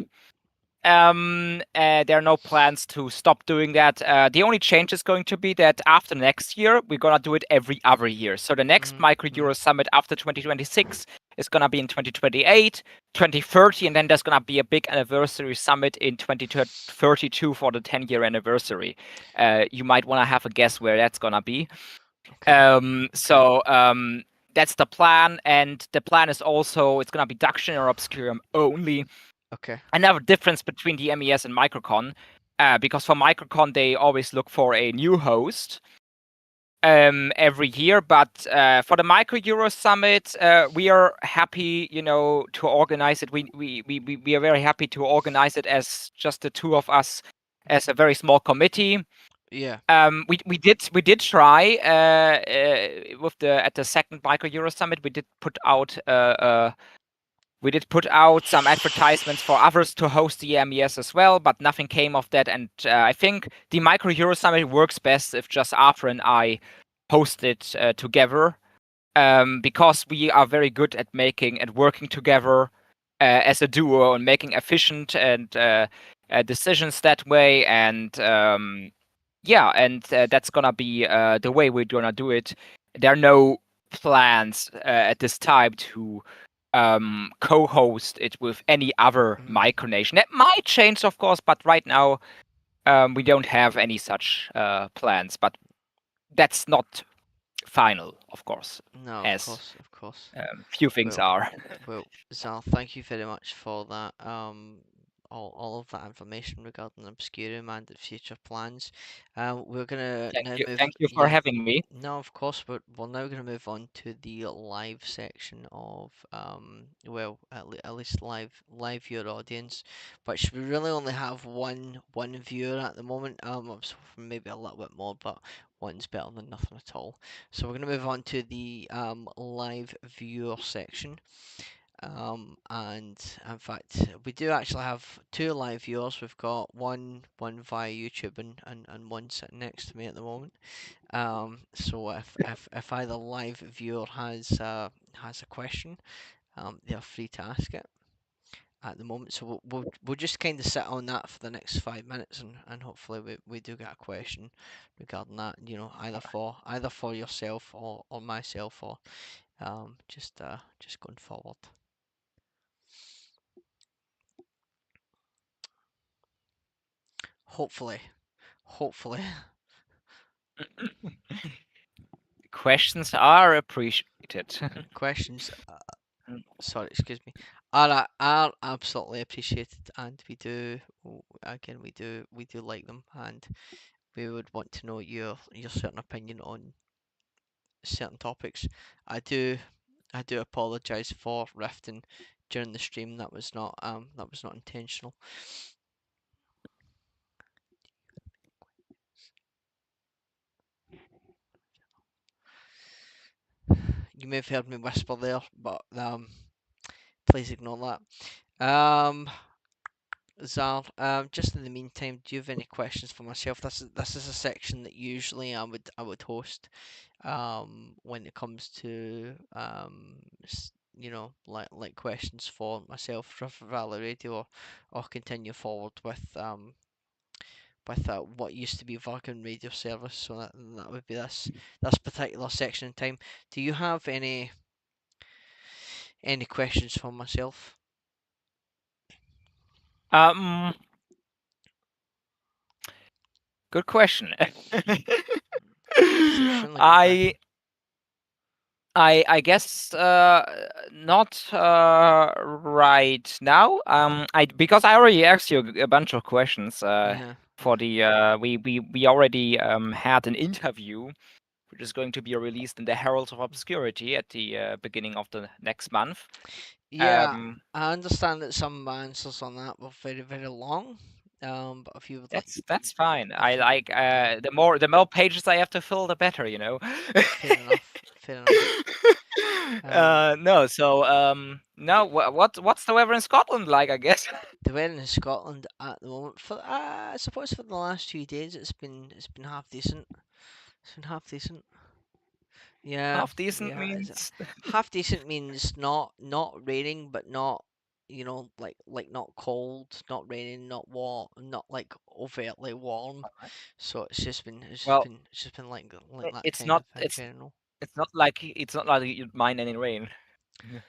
There are no plans to stop doing that. The only change is going to be that after next year, we're gonna do it every other year. So the next Mhm, Micro Euro mhm. Summit after 2026 is gonna be in 2028, 2030, and then there's gonna be a big anniversary summit in 2032 for the 10-year anniversary. You might want to have a guess where that's gonna be. Okay, That's the plan, and the plan is also it's gonna be Duction or Obscurium only. okay. Another difference between the MES and Microcon, because for Microcon they always look for a new host every year, but for the Micro Euro Summit, we are happy, to organize it. We are very happy to organize it as just the two of us, as a very small committee. Yeah. We did try with the at the second Micro Euro Summit. We did put out We did put out some advertisements for others to host the MES as well, but nothing came of that. And I think the Micro Euro Summit works best if just Arthur and I host it together, because we are very good at making and working together as a duo and making efficient and decisions that way. And yeah, and that's gonna be the way we're gonna do it. There are no plans at this time to co-host it with any other micronation. That might change, of course, but right now we don't have any such plans. But that's not final, of course, No, of as course, of course. few things Well, are. well, Zal, thank you very much for that. All of that information regarding Obscurium and the future plans. We're gonna now move. Thank you for Yeah, having me. no, of course, we're now gonna move on to the live section of well, at least live viewer audience, which we really only have one viewer at the moment. I was hoping maybe a little bit more, but one's better than nothing at all. So we're gonna move on to the live viewer section. And in fact, we do actually have two live viewers. We've got one via YouTube and one sitting next to me at the moment. So if either live viewer has a question, they're free to ask it at the moment. So we'll just kind of sit on that for the next 5 minutes, and hopefully we do get a question regarding that. You know, either for yourself or myself, or just going forward. Hopefully, hopefully. Questions are appreciated. Questions, sorry, excuse me, are absolutely appreciated, and again, we do like them, and we would want to know your certain opinion on certain topics. I do I do apologize for rifting during the stream. That was not intentional. You may have heard me whisper there, but please ignore that. Zal, just in the meantime, do you have any questions for myself? This is a section that usually I would host when it comes to like questions for myself for Valley Radio, or continue forward with what used to be Virgin Radio service. So that would be this particular section in time. Do you have any questions for myself? um, Good question. It's extremely good question. I I guess not right now. I because I already asked you a bunch of questions. Yeah. For the we already had an interview, which is going to be released in the Herald of Obscurity at the beginning of the next month. Yeah, Um, I understand that some answers on that were very, very long. But if you would like, that's fine. I if you, like yeah, the more pages I have to fill, the better, you know. fair enough, fair enough. Um, No, so no, what's the weather in Scotland like? I guess the weather in Scotland at the moment, for I suppose for the last 2 days, it's been half decent. It's been half decent. Yeah, half decent yeah. means. Half decent means not raining, but not like not cold, not raining, not warm, not like overtly warm. So Well, it's just been like that it's kind not of in general. it's not like you'd mind any rain.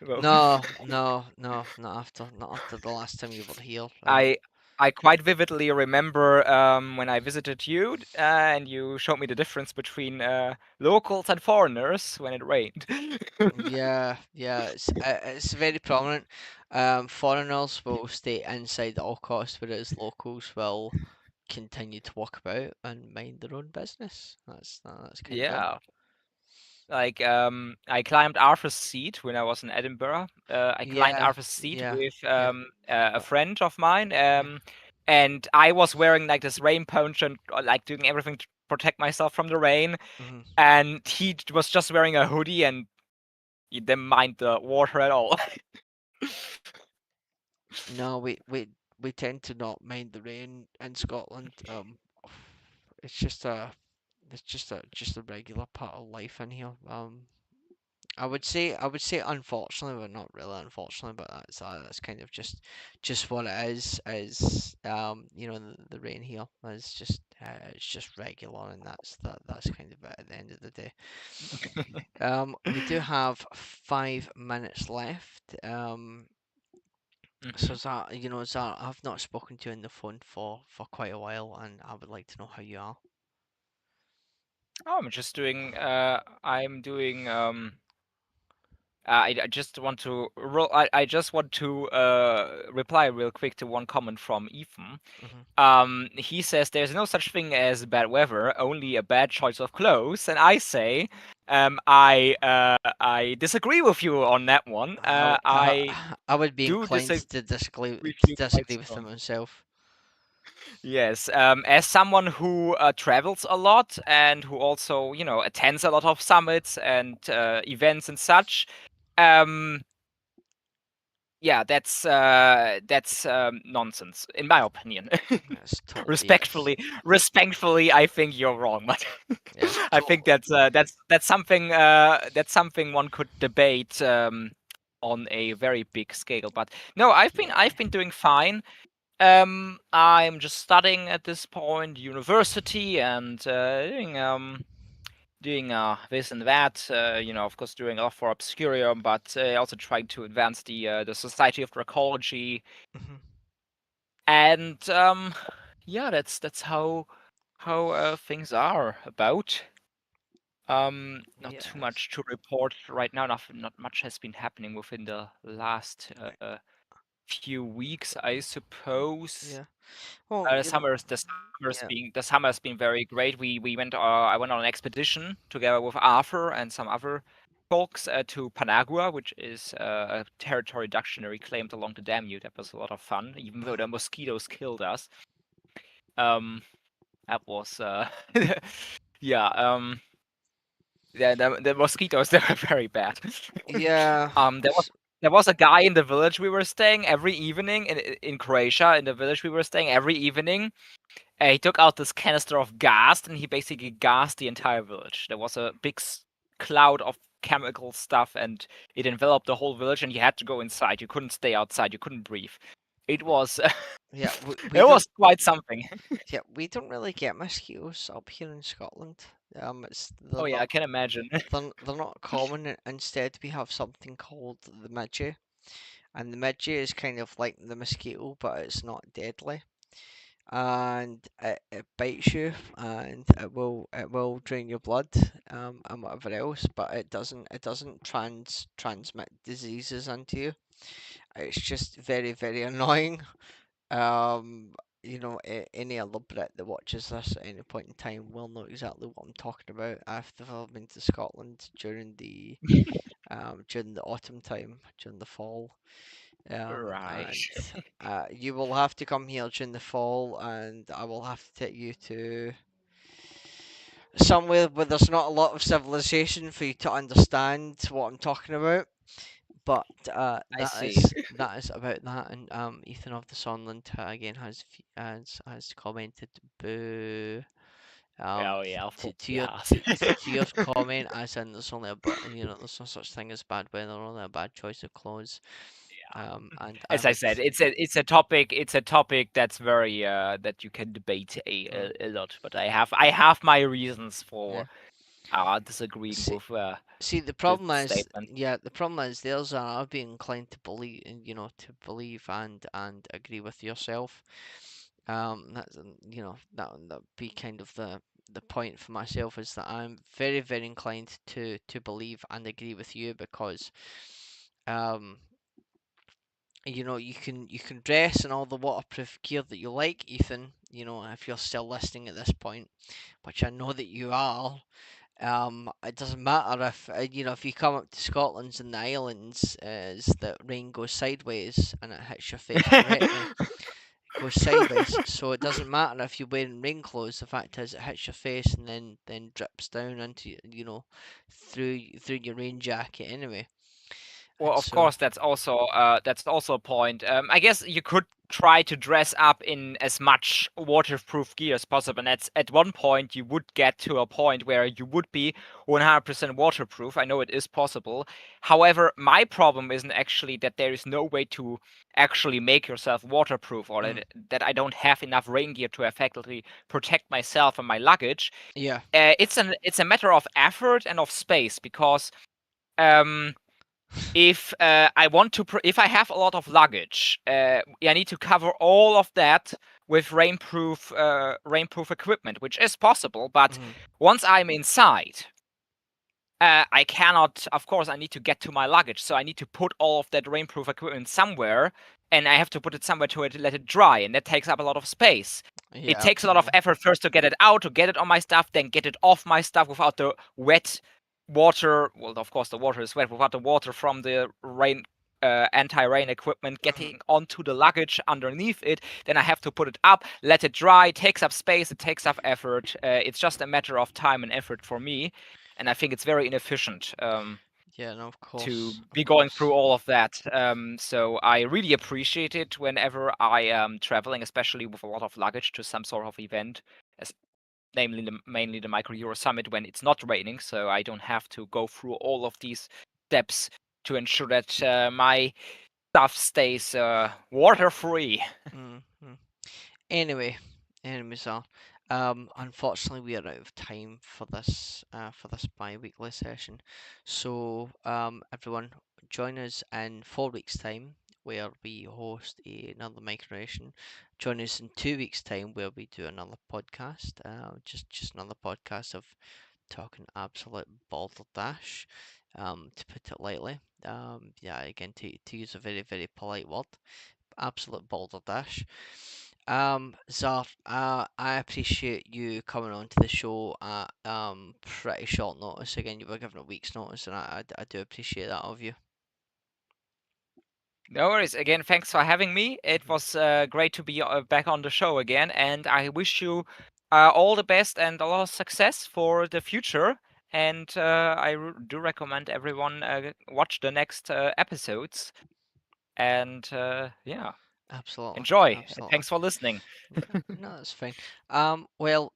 Well, No, no, no, not after the last time you were here. I I quite vividly remember when I visited you and you showed me the difference between locals and foreigners when it rained. Yeah, yeah, it's very prominent. Foreigners will stay inside at all costs, whereas locals will continue to walk about and mind their own business. That's kind of it. Yeah. Like I climbed Arthur's Seat when I was in Edinburgh. I climbed Yeah, Arthur's Seat yeah, with yeah, a friend of mine, yeah. and I was wearing like this rain poncho and like doing everything to protect myself from the rain. Hmm. And he was just wearing a hoodie and he didn't mind the water at all. No, we tend to not mind the rain in Scotland. It's just a regular part of life in here. I would say unfortunately, but not really unfortunately, but that's kind of just what it is. The rain here is just it's just regular, and that's kind of it at the end of the day. We do have 5 minutes left. So Hmm. Zara, I've not spoken to you on the phone for quite a while, and I would like to know how you are. Oh, I'm doing. I just want to reply real quick to one comment from Ethan. Hmm. He says there's no such thing as bad weather, only a bad choice of clothes. And I say, I disagree with you on that one. I I would be do inclined disagree to disagree with you quite disagree with them strong. myself. Yes, as someone who travels a lot and who also, attends a lot of summits and events and such, um, yeah, that's nonsense in my opinion. That's total BS. Respectfully, I think you're wrong, but Yeah, I think totally. that's something one could debate on a very big scale. But no, I've Yeah. been doing fine. I'm just studying at this point, university, and doing this and that. Of course, doing a lot for Obscurium, but also trying to advance the Society of Dracology. Hmm. And yeah, that's how things are about. Not too Yes. much to report right now. Not much has been happening within the last few weeks, I suppose. Yeah. Well, yeah. The summer has been very great. We went I went on an expedition together with Arthur and some other folks to Panagua, which is a territory dictionary claimed along the Danube. That was a lot of fun, even though the Mhm. mosquitoes killed us. Um, that was yeah. The mosquitoes they were very bad. Yeah. um, there was there was a guy in the village we were staying every evening in Croatia. In the village we were staying every evening, he took out this canister of gas and he basically gassed the entire village. There was a big cloud of chemical stuff and it enveloped the whole village and you had to go inside. You couldn't stay outside. You couldn't breathe. It was Yeah. We it don't. was quite something. Yeah, we don't really get mosquitoes up here in Scotland. It's Oh yeah, I can imagine. they're not common. Instead, we have something called the midgie, and the midgie is kind of like the mosquito, but it's not deadly. And it bites you, and it will drain your blood, and whatever else. But it doesn't transmit diseases into you. It's just very very annoying. Um, any other Brit that watches this at any point in time will know exactly what I'm talking about. I've ever been to Scotland during the autumn time, during the fall, Right. and you will have to come here during the fall, and I will have to take you to somewhere where there's not a lot of civilization for you to understand what I'm talking about. But I that see. is that is about that. And Ethan of the Sunland again has commented boo. Oh yeah, of To, course. to your Yeah. to your comment, as in there's only a but there's no such thing as bad weather, only a bad choice of clothes. And I As I would. said, it's a topic that's very that you can debate Mm, a lot. But I have my reasons for yeah. disagreeing See, with see, the this problem is, statement. yeah, the problem is there's I'd be inclined to believe, to believe and agree with yourself. That's that be kind of the point for myself is that I'm very very inclined to believe and agree with you because um you can dress in all the waterproof gear that you like, Ethan. If you're still listening at this point, which I know that you are. It doesn't matter if you come up to Scotland's and the islands, is that rain goes sideways and it hits your face directly. It goes sideways, so it doesn't matter if you're wearing rain clothes. The fact is, it hits your face and then drips down into through your rain jacket anyway. Well, And of so, course, that's also a point. I guess you could try to dress up in as much waterproof gear as possible, and at one point you would get to a point where you would be 100% waterproof. I know it is possible. However, my problem isn't actually that there is no way to actually make yourself waterproof, or mm, that I don't have enough rain gear to effectively protect myself and my luggage. yeah, It's a matter of effort and of space because. Um, if I have a lot of luggage, I need to cover all of that with rainproof equipment, which is possible. But mm, once I'm inside, I cannot. Of course, I need to get to my luggage, so I need to put all of that rainproof equipment somewhere, and I have to put it somewhere to let it dry, and that takes up a lot of space. It yeah, takes a lot of absolutely. effort first to get it out, to get it on my stuff, then get it off my stuff without the wet water. Well, of course, the water is wet without the water from the rain. Anti-rain equipment Hmm. getting onto the luggage underneath it, then I have to put it up, let it dry. It takes up space, it takes up effort. It's just a matter of time and effort for me, and I think it's very inefficient Yeah, no, to of be going through course. all of that. So I really appreciate it whenever I am traveling, especially with a lot of luggage to some sort of event, as namely mainly the Micro Euro Summit when it's not raining, so I don't have to go through all of these steps to ensure that my stuff stays water free. Mm-hmm. Anyway, so unfortunately we are out of time for this bi-weekly session. So everyone, join us in 4 weeks' time where we host another micronation. Join us in 2 weeks' time where we do another podcast. Just another podcast of talking absolute balderdash, to put it lightly. Yeah, again to use a very polite word, absolute balderdash. Zar, I appreciate you coming on to the show at pretty short notice. Again, you were given a week's notice, and I do appreciate that of you. No worries. Again, thanks for having me. It Mhm. was great to be back on the show again, and I wish you all the best and a lot of success for the future. And do recommend everyone watch the next episodes. And yeah, Absolutely, enjoy. absolutely. Thanks for listening. No, no, that's fine. Well,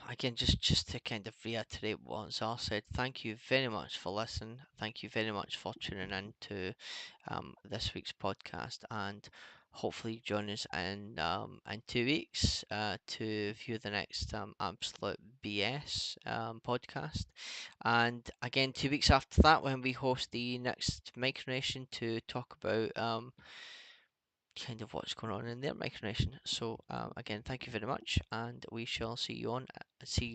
again, just to kind of reiterate what Zar said, thank you very much for listening. Thank you very much for tuning in to this week's podcast, and hopefully join us in 2 weeks to view the next absolute BS podcast. And again, 2 weeks after that, when we host the next Micronation to talk about kind of what's going on in their micronation. So again, thank you very much, and we shall see you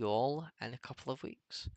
all in a couple of weeks.